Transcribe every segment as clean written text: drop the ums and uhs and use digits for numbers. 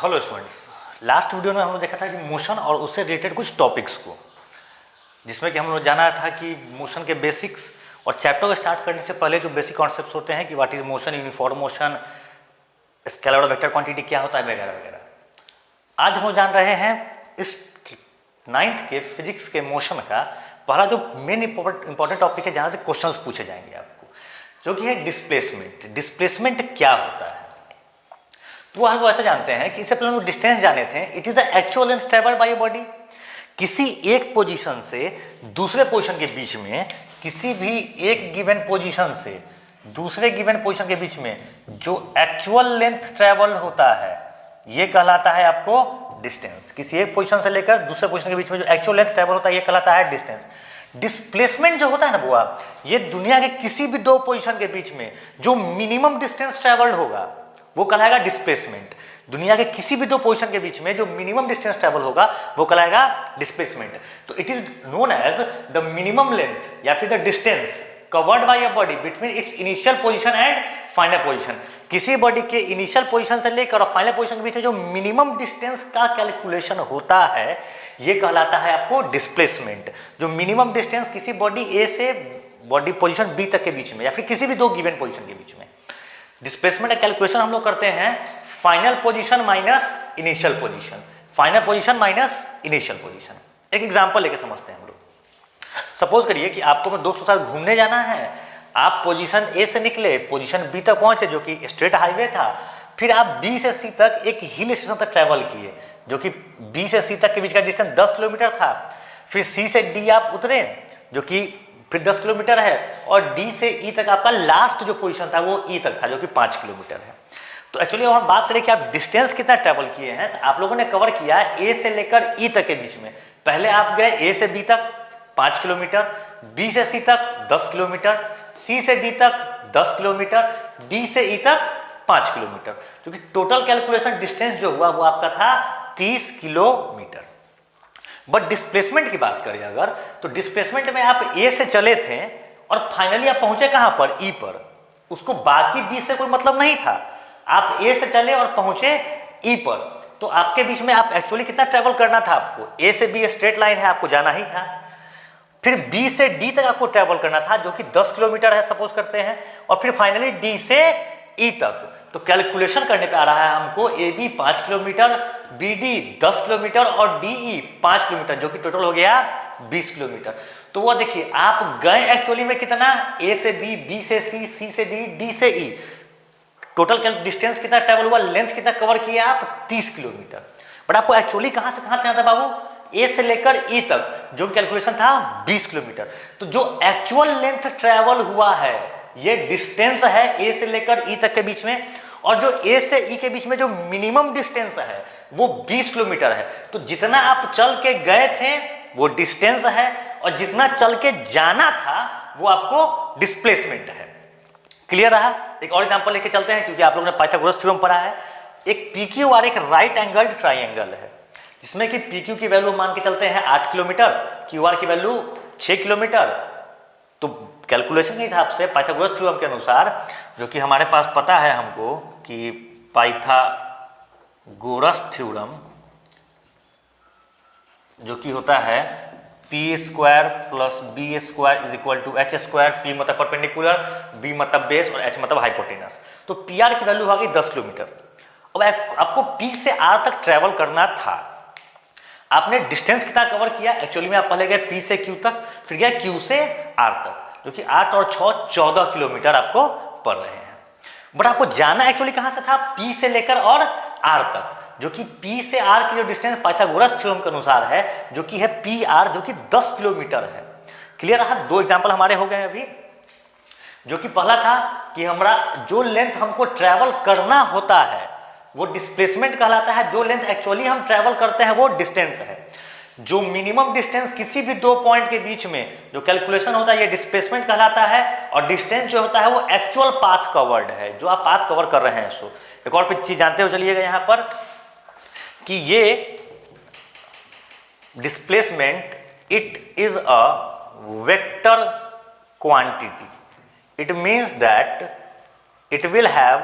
Hello students, last video में हम लोग देखा था कि मोशन और उससे रिलेटेड कुछ टॉपिक्स को, जिसमें कि हम लोग जाना था कि मोशन के बेसिक्स और चैप्टर को स्टार्ट करने से पहले जो बेसिक कॉन्सेप्ट्स होते हैं कि what is motion, uniform motion, scalar और वेक्टर क्वांटिटी क्या होता है वगैरह वगैरह। आज हम लोग जान रहे हैं इस 9th के फिजिक्स के मोशन का पहला जो मेन इंपॉर्टेंट टॉपिक है, जहाँ से क्वेश्चंस पूछे जाएंगे आपको, जो कि है डिस्प्लेसमेंट। डिस्प्लेसमेंट क्या होता है? तो हम लोग ऐसा जानते हैं कि इससे पहले हम लोग डिस्टेंस जाने थे। It is the actual length travelled by body. किसी एक पोजीशन से दूसरे पोजीशन के बीच में, किसी भी एक गिवन पोजीशन से दूसरे गिवन पोजीशन के बीच में जो एक्चुअल लेंथ ट्रेवल होता है, ये कहलाता है आपको डिस्टेंस। किसी एक पोजीशन से लेकर दूसरे पोजीशन के बीच में जो एक्चुअल लेंथ ट्रेवल होता है, ये कहलाता है डिस्टेंस। डिस्प्लेसमेंट जो होता है ना बुआ, ये दुनिया के किसी भी दो पोजीशन के बीच में जो मिनिमम डिस्टेंस ट्रेवल्ड होगा वो कहलाएगा डिस्प्लेसमेंट। दुनिया के किसी भी दो पोजीशन के बीच में जो मिनिमम डिस्टेंस ट्रेवल होगा वो कहलाएगा डिस्प्लेसमेंट। तो it is known as the minimum length या फिर the distance covered by a body between its initial position and final position. किसी बॉडी के इनिशियल पोजीशन से लेकर और फाइनल पोजीशन के बीच में जो मिनिमम डिस्टेंस का कैलकुलेशन होता है, ये कहलाता है आपको डिस्प्लेसमेंट। जो मिनिमम डिस्टेंस किसी बॉडी ए से बॉडी पोजीशन बी तक के बीच में या फिर किसी भी दो गिवन पोजीशन के बीच में, डिस्प्लेसमेंट का कैलकुलेशन हम लोग करते हैं final position minus initial position, final position minus initial position. एक एग्जांपल लेके समझते हैं हम लोग। सपोज करिए कि आपको अपने दोस्त के साथ घूमने जाना है। आप पोजीशन ए से निकले, पोजीशन बी तक पहुंचे जो कि स्ट्रेट हाईवे था। फिर आप बी से सी तक एक हिल स्टेशन तक ट्रेवल किए, जो कि बी से सी तक के बीच का डिस्टेंस 10 किलोमीटर था। फिर सी से डी आप उतरे, जो कि फिर 10 किलोमीटर है, और डी से ई तक आपका लास्ट जो पोजीशन था वो ई तक था, जो कि 5 किलोमीटर है। तो एक्चुअली हम बात करें कि आप डिस्टेंस कितना ट्रेवल किए हैं, तो आप लोगों ने कवर किया ए से लेकर ई तक के बीच में। पहले आप गए ए से बी तक 5 किलोमीटर, बी से सी तक 10 किलोमीटर, सी से डी तक 10 किलोमीटर, डी से ई तक 5 किलोमीटर, जो कि टोटल कैलकुलेशन डिस्टेंस जो हुआ वो आपका था 30 किलोमीटर। बट डिस्प्लेसमेंट की बात करें अगर, तो डिस्प्लेसमेंट में आप ए से चले थे और फाइनली आप पहुंचे कहां पर? ई पर। उसको बाकी बी से कोई मतलब नहीं था। आप ए से चले और पहुंचे ई पर, तो आपके बीच में आप एक्चुअली कितना ट्रेवल करना था? आपको ए से बी स्ट्रेट लाइन है, आपको जाना ही था। फिर बी से डी तक आपको ट्रेवल करना था, जो कि 10 किलोमीटर है सपोज करते हैं, और फिर फाइनली डी से ई तक। तो कैलकुलेशन करने पे आ रहा है हमको A B 5 kilometre, B D 10 kilometre और डी ई 5 किलोमीटर, जो कि टोटल हो गया 20 किलोमीटर। तो वो देखिए आप गए एक्चुअली में कितना? ए से बी, बी से सी, सी से डी, डी से ई। टोटल डिस्टेंस कितना ट्रेवल हुआ, लेंथ कितना कवर किया आप? 30 किलोमीटर। बट आपको एक्चुअली कहां से कहां जाना था बाबू? ए से लेकर ई तक, जो कैलकुलेशन था 20 किलोमीटर। तो जो एक्चुअल लेंथ ट्रेवल हुआ है, ये डिस्टेंस है ए से लेकर ई तक के बीच में, और जो ए से ई के बीच में जो मिनिमम डिस्टेंस है वो 20 किलोमीटर है। तो जितना आप चल के गए थे वो डिस्टेंस है, और जितना चल के जाना था वो आपको डिस्प्लेसमेंट है। क्लियर रहा? एक और एग्जांपल लेके चलते हैं, क्योंकि आप लोगों ने पाइथागोरस थ्योरम पढ़ा है। एक PQ और एक राइट एंगल्ड ट्राइंगल है, जिसमें कि PQ की वैल्यू मान के चलते हैं 8 किलोमीटर, QR की वैल्यू 6 किलोमीटर। तो कैलकुलेशन के हिसाब से पाइथागोरस थ्योरम के अनुसार, जो कि हमारे पास पता है हमको कि पाइथागोरस थ्योरम जो कि होता है p² plus b² is equal to h²। p मतलब परपेंडिकुलर, b मतलब बेस और h मतलब हाइपोटेनस। तो PR की वैल्यू आ गई 10 किलोमीटर। अब आपको P से R तक ट्रेवल करना था। आपने डिस्टेंस कितना कवर किया? एक्चुअली में आप पहले गए P से Q तक, फिर गए Q से R तक, जो कि 8 और 6 14 किलोमीटर आपको पड़ रहे हैं। बट आपको जाना एक्चुअली कहां से था? P से लेकर और R तक, जो कि P से R की जो डिस्टेंस पाइथागोरस थ्योरम के अनुसार है, जो कि है PR, जो कि 10 किलोमीटर है। क्लियर रहा? दो एग्जांपल हमारे हो गए अभी। जो कि पहला था कि हमारा जो लेंथ हमको ट्रेवल करना होता है वो डिस्प्लेसमेंट कहलाता है, जो लेंथ एक्चुअली हम ट्रेवल करते हैं वो डिस्टेंस है। जो मिनिमम डिस्टेंस किसी भी दो पॉइंट के बीच में जो कैलकुलेशन होता है ये डिस्प्लेसमेंट कहलाता है, और डिस्टेंस जो होता है वो एक्चुअल पाथ कवर्ड है, जो आप पाथ कवर कर रहे हैं। सो एक और चीज जानते हो चलिएगा यहां पर कि ये displacement it is a vector quantity. It means that it will have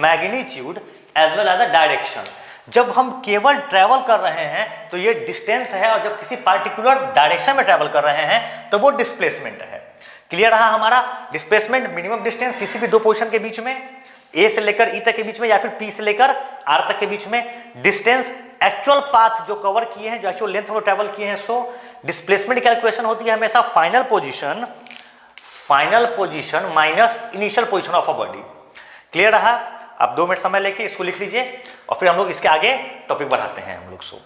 magnitude as well as a direction. जब हम केवल ट्रैवल कर रहे हैं तो ये डिस्टेंस है, और जब किसी पार्टिकुलर डायरेक्शन में ट्रैवल कर रहे हैं तो वो डिस्प्लेसमेंट है। क्लियर रहा हमारा? डिस्प्लेसमेंट मिनिमम डिस्टेंस किसी भी दो पोजीशन के बीच में, ए से लेकर ई तक के बीच में या फिर पी से लेकर आर तक के बीच में। डिस्टेंस एक्चुअल पाथ जो कवर किए हैं, जो एक्चुअल लेंथ में ट्रैवल किए हैं। सो डिस्प्लेसमेंट कैलकुलेशन होती है हमेशा final position minus initial position of a body. Clear रहा? आप 2 मिनट समय लेके इसको लिख लीजिए और फिर हम लोग इसके आगे टॉपिक बढ़ाते हैं हम लोग। सो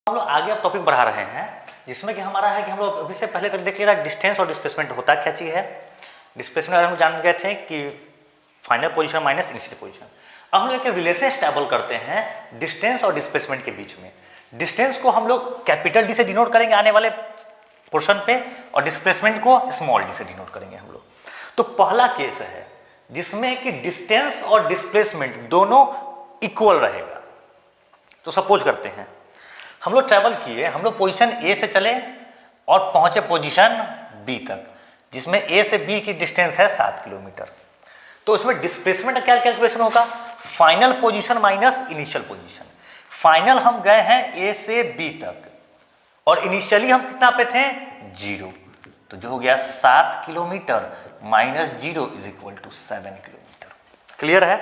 हम लोग आगे अब टॉपिक बढ़ा रहे हैं जिसमें कि हमारा है कि हम लोग अभी से पहले कर देख लिया डिस्टेंस और डिस्प्लेसमेंट होता क्या चीज़ है। डिस्प्लेसमेंट हम जान गए थे कि final position minus initial position. अब हम लोग एक रिलेशन एस्टैब्लिश करते हैं डिस्टेंस और डिस्प्लेसमेंट के बीच में। डिस्टेंस को हम लोग कैपिटल डी से डिनोट करेंगे आने वाले पोर्शन पे, और डिस्प्लेसमेंट को स्मॉल डी से डिनोट करेंगे हम लोग। तो पहला केस है जिसमें कि डिस्टेंस और डिस्प्लेसमेंट दोनों इक्वल रहेगा। तो सपोज करते हैं हम लोग ट्रैवल किए, हम लोग पोजीशन ए से चले और पहुंचे पोजीशन बी तक, जिसमें ए से बी की डिस्टेंस है 7 किलोमीटर। तो इसमें डिस्प्लेसमेंट का क्या कैलकुलेशन होगा? Final position minus initial position. Final हम गए हैं ए से बी तक और इनिशियली हम कितना पे थे? 0। तो जो हो गया 7 kilometre minus 0 is equal to 7 kilometre. Clear है?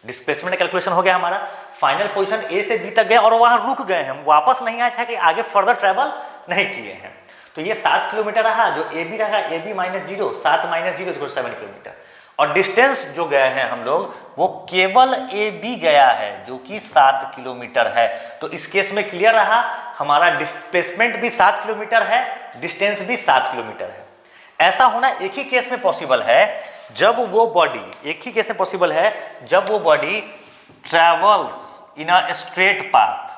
डिस्प्लेसमेंट कैलकुलेशन हो गया हमारा। फाइनल पोजीशन ए से बी तक गए और वहां रुक गए, हम वापस नहीं आए थे कि आगे फर्दर ट्रेवल नहीं किए हैं। तो ये 7 किलोमीटर रहा, जो ए बी रहा A B minus 0, 7 minus 0 is 7 kilometre. और डिस्टेंस जो गए हैं हम लोग वो केवल ए बी गया है जो कि 7 किलोमीटर है। तो इस केस में क्लियर रहा, हमारा डिस्प्लेसमेंट भी 7 किलोमीटर है, डिस्टेंस भी 7 किलोमीटर है। ऐसा होना एक ही केस में पॉसिबल है जब वो बॉडी, एक ही केस में पॉसिबल है जब वो body travels in a straight path,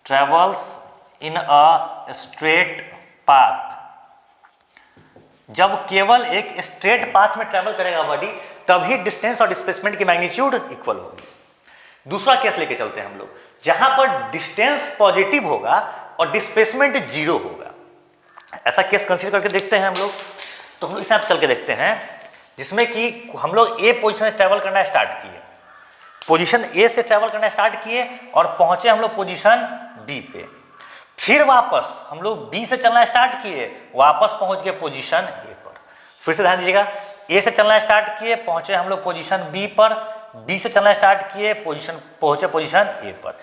travels in a straight path. जब केवल एक स्ट्रेट पाथ में ट्रेवल करेगा बॉडी, तभी डिस्टेंस और डिस्प्लेसमेंट की मैग्नीट्यूड इक्वल होगी। दूसरा केस लेके चलते हैं हम लोग, जहां पर डिस्टेंस पॉजिटिव होगा और डिस्प्लेसमेंट 0 होगा। ऐसा केस कंसीडर करके देखते हैं हम लोग। तो हम लोग इस यहाँ चल के देखते हैं जिसमें कि हम लोग ए पोजीशन से ट्रैवल करना स्टार्ट किए, पोजीशन ए से ट्रैवल करना स्टार्ट किए और पहुंचे हम लोग पोजीशन बी पे। फिर वापस हम लोग बी से चलना स्टार्ट किए, वापस पहुंच गए पोजीशन ए पर। फिर से ध्यान दीजिएगा, ए से चलना स्टार्ट किए, पहुंचे हम लोग पोजीशन बी पर, बी से चलना स्टार्ट किए, पहुंचे पोजीशन ए पर।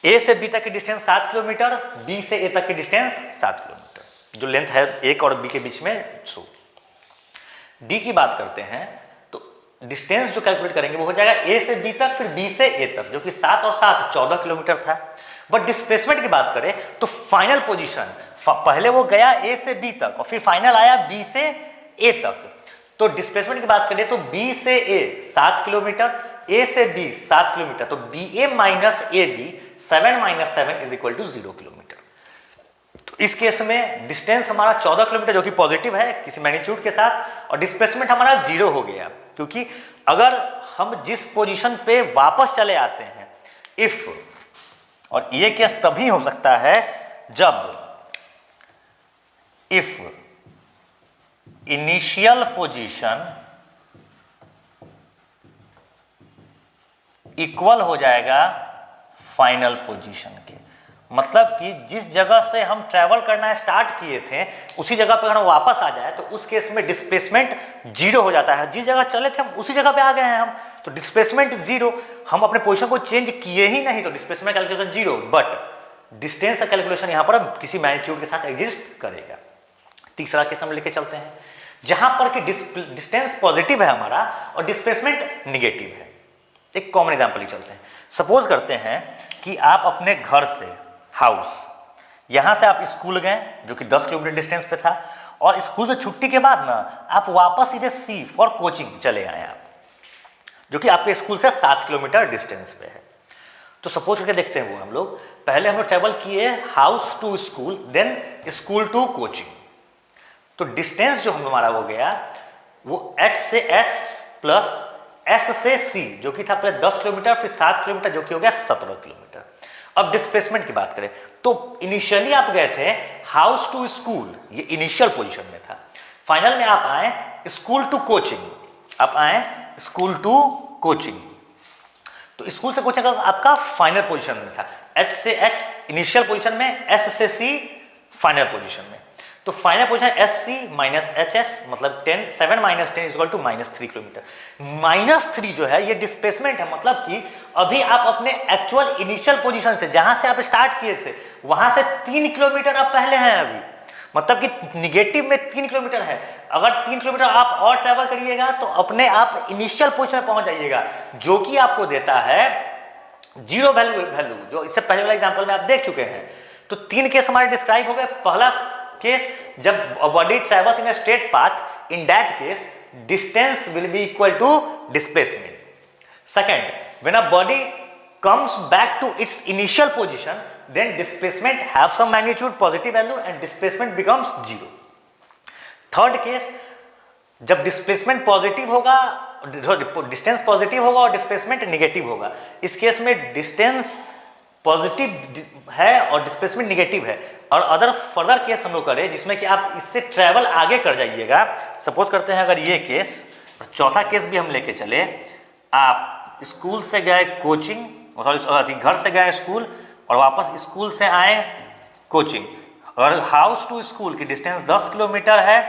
ए से बी तक की डिस्टेंस 7 किलोमीटर, बी से ए तक की डिस्टेंस 7 किलोमीटर, जो लेंथ है एक और बी के बीच में। सो डी की बात करते हैं तो डिस्टेंस जो कैलकुलेट करेंगे वो हो जाएगा ए से बी तक, फिर बी से ए तक, जो कि 7 और 7 14 किलोमीटर था। बट डिस्प्लेसमेंट की बात करें तो फाइनल पोजीशन, पहले वो गया ए से बी तक और फिर फाइनल आया बी से ए तक। तो डिस्प्लेसमेंट की बात करें तो बी से ए 7 किलोमीटर, ए से बी 7 किलोमीटर, तो B A minus A B 7 minus 7 is equal to 0 kilometre. तो इस केस में डिस्टेंस हमारा 14 किलोमीटर जो कि पॉजिटिव है किसी मैग्नीट्यूड के साथ, और डिस्प्लेसमेंट हमारा 0 हो गया, क्योंकि अगर हम जिस पोजीशन पे वापस चले आते हैं इफ, और ये केस तभी हो सकता है जब इफ इनिशियल पोजीशन इक्वल हो जाएगा फाइनल पोजीशन के। मतलब कि जिस जगह से हम ट्रैवल करना स्टार्ट किए थे उसी जगह पे अगर हम वापस आ जाए तो उस केस में डिस्प्लेसमेंट 0 हो जाता है। जिस जगह चले थे हम उसी जगह पे आ गए हैं हम, तो डिस्प्लेसमेंट 0, हम अपने पोजीशन को चेंज किए ही नहीं, तो डिस्प्लेसमेंट कैलकुलेशन 0, बट डिस्टेंस का कैलकुलेशन यहाँ पर किसी मैग्नीट्यूड के साथ एग्जिस्ट करेगा। तीसरा केस हम लेके चलते हैं जहां पर कि डिस्टेंस पॉजिटिव है हमारा और डिस्प्लेसमेंट निगेटिव है। एक कॉमन एग्जांपल ही चलते हैं। सपोज करते हैं कि आप अपने घर से, हाउस, यहां से आप स्कूल गए जो कि 10 किलोमीटर डिस्टेंस पे था, और स्कूल से छुट्टी के बाद ना आप वापस सीधे सी फॉर कोचिंग चले आए आप, जो कि आपके स्कूल से 7 किलोमीटर डिस्टेंस पे है। तो सपोज करके देखते हैं वो हम लोग, पहले हम लोग ट्रेवल किए house to school, then school to coaching. तो डिस्टेंस जो हमारा हो गया वो H से S प्लस S से C जो कि था पहले 10 किलोमीटर, फिर 7 किलोमीटर जो कि हो गया 17 किलोमीटर। अब डिस्प्लेसमेंट की बात करें तो इनिशियली आप गए थे हाउस टू स्कूल, ये इनिशियल पोजीशन में था। फाइनल में आप आए स्कूल टू कोचिंग, आप आए स्कूल टू कोचिंग। तो स्कूल से कोचिंग आपका फाइनल पोजीशन में था, H से H इनिशियल पोजीशन में, S से C फाइनल पोजीशन में। तो final position SC minus HS मतलब 7 माइनस 10 इक्वल टू -3 किलोमीटर। -3 जो है ये डिस्प्लेसमेंट है, मतलब कि अभी आप अपने एक्चुअल इनिशियल पोजीशन से जहां से आप स्टार्ट किए थे वहां से 3 किलोमीटर आप पहले हैं अभी, मतलब कि निगेटिव में 3 किलोमीटर है। अगर 3 किलोमीटर आप और ट्रेवल करिएगा तो अपने आप इनिशियल पोजीशन में पहुंच जाइएगा, जो कि आपको देता है 0 वैल्यू, जो इससे पहले वाला एग्जांपल में आप देख चुके हैं। तो 3 केस हमारे डिस्क्राइब हो गए। पहला केस, जब body travels in a straight path, in that case distance will be equal to displacement. Second, when a body comes back to its initial position, then displacement have some magnitude positive value and displacement becomes 0. Third case, जब displacement positive होगा, distance positive होगा और displacement negative होगा। इस case में distance positive है और displacement negative है। और अदर फर्दर केस हम लोग करें जिसमें कि आप इससे ट्रेवल आगे कर जाइएगा। सपोज करते हैं अगर ये केस, चौथा केस भी हम लेके चले, आप स्कूल से गए कोचिंग, सॉरी घर से गए स्कूल और वापस स्कूल से आए कोचिंग। अगर हाउस टू स्कूल की डिस्टेंस 10 किलोमीटर है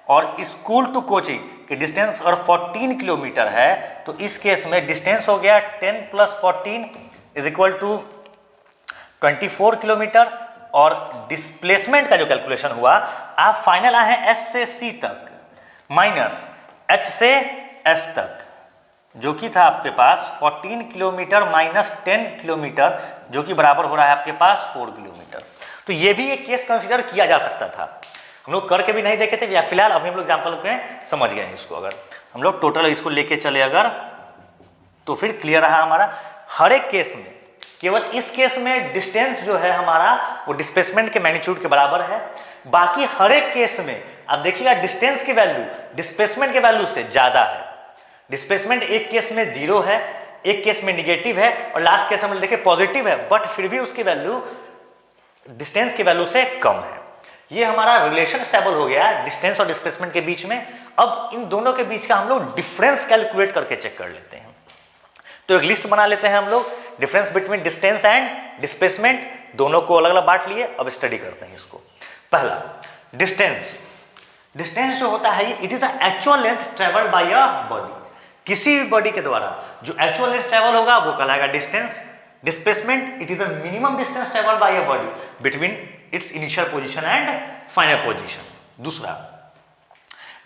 और स्कूल टू कोचिंग की डिस्टेंस अगर 14 किलोमीटर है, तो इस केस में डिस्टेंस हो गया 10 + 14 इज इक्वल टू 24 किलोमीटर। और डिस्प्लेसमेंट का जो कैलकुलेशन हुआ, आप फाइनल आए हैं S से C तक माइनस H से S तक, जो कि था आपके पास 14 किलोमीटर माइनस 10 किलोमीटर, जो कि बराबर हो रहा है आपके पास 4 किलोमीटर। तो ये भी एक केस कंसीडर किया जा सकता था, हम लोग करके भी नहीं देखे थे, या फिलहाल अभी हम लोग एग्जाम्पल में समझ गए हैं इसको। अगर हम लोग टोटल इसको लेके चले अगर, तो फिर क्लियर रहा हमारा। हर एक केस में, केवल इस केस में डिस्टेंस जो है हमारा वो डिस्प्लेसमेंट के मैग्नीट्यूड के बराबर है। बाकी हर एक केस में आप देखिएगा डिस्टेंस की वैल्यू डिस्प्लेसमेंट के वैल्यू से ज्यादा है। डिस्प्लेसमेंट एक केस में 0 है, एक केस में निगेटिव है और लास्ट केस हम देखें पॉजिटिव है, बट फिर भी उसकी वैल्यू डिस्टेंस की वैल्यू से कम है। ये हमारा रिलेशन स्टेबल हो गया डिस्टेंस और डिस्प्लेसमेंट के बीच में। अब इन दोनों के बीच का हम लोग डिफरेंस कैलकुलेट करके चेक कर लेते हैं। तो एक लिस्ट बना लेते हैं हम लोग, difference between distance and displacement, दोनों को अलग अलग बांट लिए। अब स्टडी करते हैं इसको। पहला, डिस्टेंस। डिस्टेंस जो होता है it is actual length travelled by a body. किसी भी बॉडी के द्वारा जो एक्चुअल लेंथ ट्रेवल होगा वो कहलाएगा distance. Displacement, it is the minimum distance travelled by a body between its initial position and final position. दूसरा,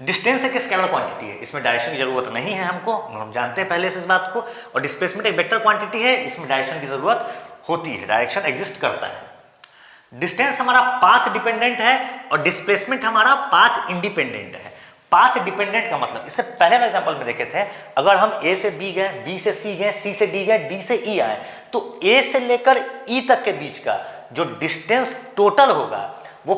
डिस्टेंस एक स्केलर क्वांटिटी है, इसमें डायरेक्शन की जरूरत नहीं है हमको, हम जानते हैं पहले से इस बात को। और डिस्प्लेसमेंट एक वेक्टर क्वांटिटी है, इसमें डायरेक्शन की जरूरत होती है, डायरेक्शन एग्जिस्ट करता है। डिस्टेंस हमारा पाथ डिपेंडेंट है और डिस्प्लेसमेंट हमारा पाथ इंडिपेंडेंट है। पाथ डिपेंडेंट का मतलब, इससे पहले वाले एग्जांपल में देखे थे, अगर हम A से B गए, B से C गए, C से D गए, D से E आए, तो A से लेकर E तक के बीच का जो डिस्टेंस टोटल होगा वो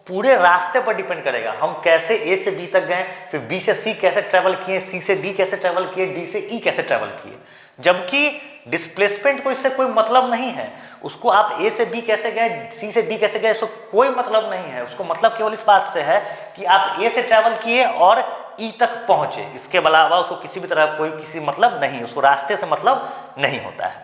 पूरे रास्ते पर डिपेंड करेगा। हम कैसे A से B तक गए, फिर B से C कैसे ट्रेवल किए, C से D कैसे ट्रेवल किए, D से E कैसे ट्रेवल किए। जबकि डिस्प्लेसमेंट को इससे कोई मतलब नहीं है, उसको आप A से B कैसे गए, C से D कैसे गए, इसको कोई मतलब नहीं है। उसको मतलब केवल इस बात से है कि आप A से ट्रेवल किए और E तक पहुंचे, इसके अलावा उसको किसी भी तरह कोई किसी मतलब नहीं, उसको रास्ते से मतलब नहीं होता है।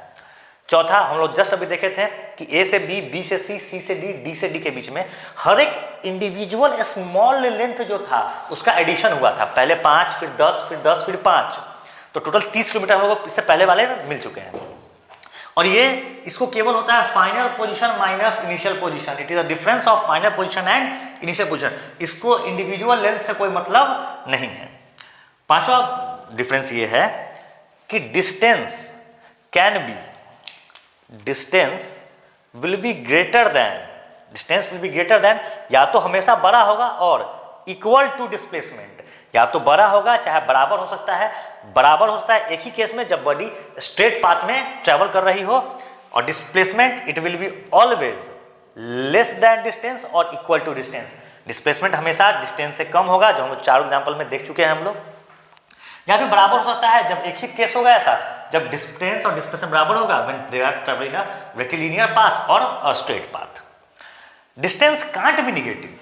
चौथा, हम लोग जस्ट अभी देखे थे कि A से B, B से C, C से D, D से D के बीच में हर एक इंडिविजुअल स्मॉल लेंथ जो था उसका एडिशन हुआ था। पहले 5, फिर 10, फिर 10, फिर 5, तो टोटल 30 किलोमीटर हम लोग इससे पहले वाले मिल चुके हैं। और ये इसको केवल होता है final position minus initial position, it is a difference of final position and initial position. इसको इंडिविजुअल लेंथ से कोई मतलब नहीं है। पांचवा डिफरेंस ये है कि distance can be, distance will be greater than, distance will be greater than, या तो हमेशा बड़ा होगा और इक्वल टू डिस्प्लेसमेंट, या तो बड़ा होगा चाहे बराबर हो सकता है। बराबर हो सकता है एक ही केस में जब बॉडी स्ट्रेट पाथ में ट्रेवल कर रही हो, और displacement it will be always less than distance और इक्वल टू डिस्टेंस। डिस्प्लेसमेंट हमेशा डिस्टेंस से कम होगा, जो हम लोग 4 एग्जाम्पल में देख चुके हैं हम लोग। यहाँ पे बराबर हो सकता है जब एक ही केस होगा ऐसा, जब डिस्टेंस और डिस्प्लेसमेंट बराबर होगा when they are travelling a rectilinear path और a straight path. Distance can't be negative,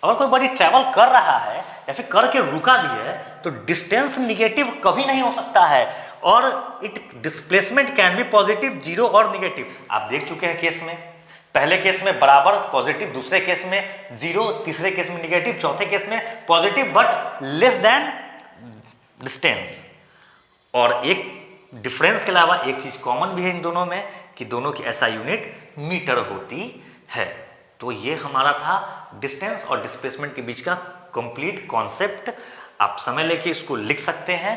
अगर कोई बॉडी ट्रैवल कर रहा है या फिर करके रुका भी है तो डिस्टेंस निगेटिव कभी नहीं हो सकता है। और it displacement can be positive, zero और निगेटिव। आप देख चुके हैं केस में, पहले केस में बराबर पॉजिटिव, दूसरे केस में जीरो, तीसरे केस में निगेटिव, चौथे केस में positive but less than distance. और एक डिफरेंस के अलावा एक चीज कॉमन भी है इन दोनों में कि दोनों की एसआई यूनिट मीटर होती है। तो ये हमारा था डिस्टेंस और डिस्प्लेसमेंट के बीच का कंप्लीट कॉन्सेप्ट। आप समय लेके इसको लिख सकते हैं।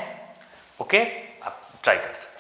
ओके, आप ट्राई कर सकते हैं।